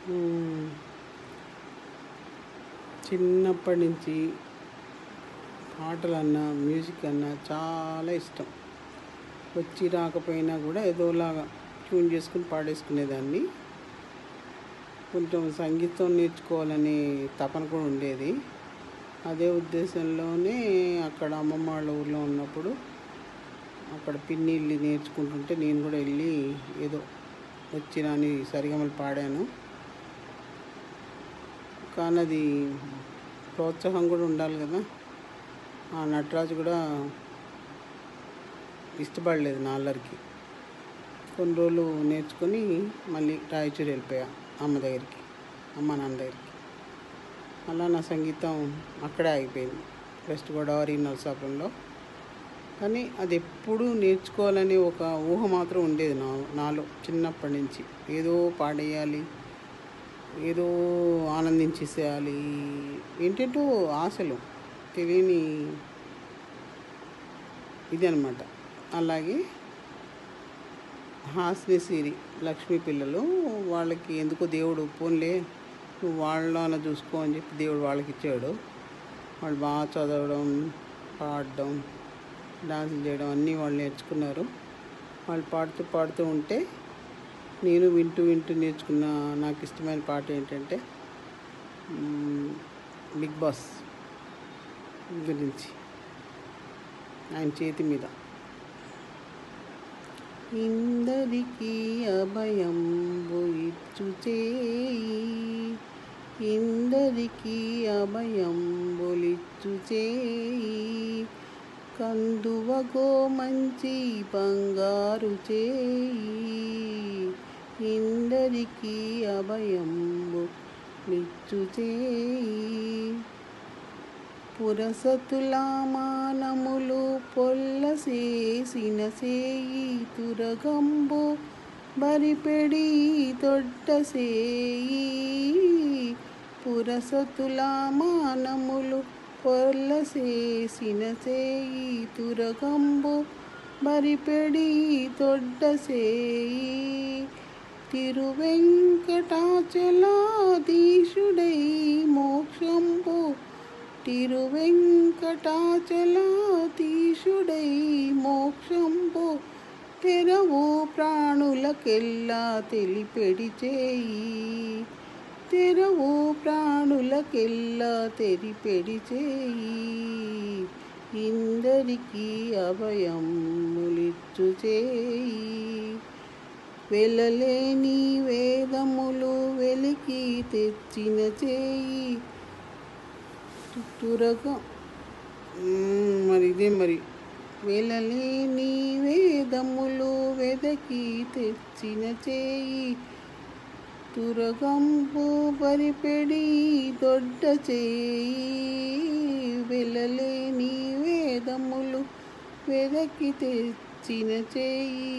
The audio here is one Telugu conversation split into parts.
హ్మ్. చిన్నప్పటి నుంచి పాటలన్నా, మ్యూజిక్ అన్నా చాలా ఇష్టం. వచ్చి రాకపోయినా కూడా ఏదోలాగా ట్యూన్ చేసుకుని పాడేసుకునేదాన్ని. కొంచెం సంగీతం నేర్చుకోవాలనే తపన కూడా ఉండేది. అదే ఉద్దేశంలోనే అక్కడ అమ్మమ్మ వాళ్ళ ఊర్లో ఉన్నప్పుడు అక్కడ పిన్నిళ్ళు నేర్చుకుంటుంటే నేను కూడా వెళ్ళి ఏదో వచ్చి రాని సరిగమలు పాడాను. కానీ అది ప్రోత్సాహం కూడా ఉండాలి కదా. ఆ నటరాజు కూడా ఇష్టపడలేదు నా అల్లరికి. కొన్ని రోజులు నేర్చుకొని మళ్ళీ రాయచూరు వెళ్ళిపోయా అమ్మ దగ్గరికి, అమ్మ నాన్న దగ్గరికి. అలా నా సంగీతం అక్కడే ఆగిపోయింది, వెస్ట్ గోదావరి నరసాపురంలో. కానీ అది ఎప్పుడూ నేర్చుకోవాలని ఒక ఊహ మాత్రం ఉండేది నాలో చిన్నప్పటి నుంచి. ఏదో పాడేయాలి, ఏదో ఆనందించేసేయాలి, ఏంటంటో ఆశలు, తెలియని ఇది అనమాట. అలాగే హాస్ని సిరి లక్ష్మీ పిల్లలు, వాళ్ళకి ఎందుకో దేవుడు పోన్లే నువ్వు వాళ్ళని చూసుకో అని చెప్పి దేవుడు వాళ్ళకి ఇచ్చాడు. వాళ్ళు బాగా చదవడం, పాడడం, డాన్సులు చేయడం అన్నీ వాళ్ళు నేర్చుకున్నారు. వాళ్ళు పాడుతూ ఉంటే నేను వింటూ నేర్చుకున్న నాకు ఇష్టమైన పాట ఏంటంటే బిగ్ బాస్ గురించి, ఆయన చేతి మీద ఇందరికీ అభయంబు ఇచ్చు చేయి, ఇందరికీ అభయంబులిచ్చు చేయి, కందువగో మంచి బంగారు చేయి, ఇందరికీ అభయంబులిచ్చు చేయి, పురసతుల మానములు పొల్లసేసిన సేయి, తురగంబు బరిపెడి దొడ్డ సేయి, పురసతుల మానములు పొల్లసేసిన సేయి, తురగంబు బరిపెడి దొడ్డ సేయి, తిరువెంకటాచలాధీశుడై మోక్షంబు, తిరువెంకటాచలాధీశుడై మోక్షంబు, తెరవు ప్రాణులకెల్లా తెలిపెడి చేయి, తెరవు ప్రాణులకెల్లా తెలిపెడి చేయి, ఇందరికీ అభయములిచ్చు చేయి, వెలలేని వేదములు వెలికి తెచ్చిన చేయి, మరి వెలలేని వేదములు వెదకి తెచ్చిన చేయి, తురగంబు బరిపెడి దొడ్డ చేయి, వెలలేని వేదములు వెదకి తెచ్చిన చేయి,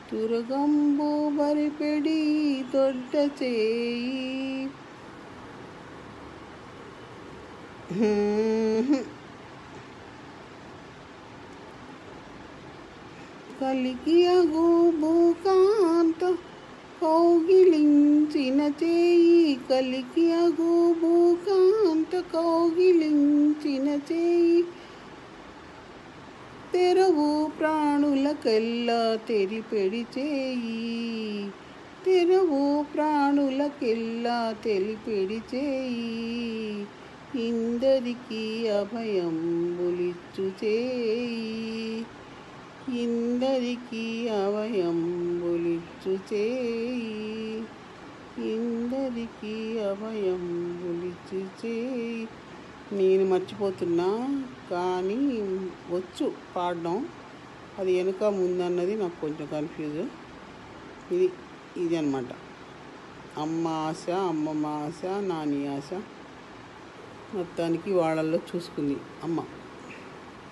తురగంబు బరిపెడి దొడ్డ చేయి. కలికి అగు భూకాంత కౌగిలించిన చేయి, కలికి అగు భూకాంత కౌగిలించిన చేయి, తెరవు ప్రాణులకెల్లా తెలిపెడి చేయి, తెరవు ప్రాణులకెల్లా తెలిపెడి చేయి, ఇందరికీ అభయంబులిచ్చు చేయి, ఇందరికీ అభయంబులిచ్చు చేయి, ఇందరికీ అభయంబులిచ్చు చేయి. నేను మర్చిపోతున్నా కానీ వచ్చు పాడడం, అది వెనుక ముందన్నది నాకు కొంచెం కన్ఫ్యూజ్. ఇది అనమాట. అమ్మ ఆశ, అమ్మమ్మ ఆశ, నాని ఆశ, మొత్తానికి వాళ్ళల్లో చూసుకుంది అమ్మ.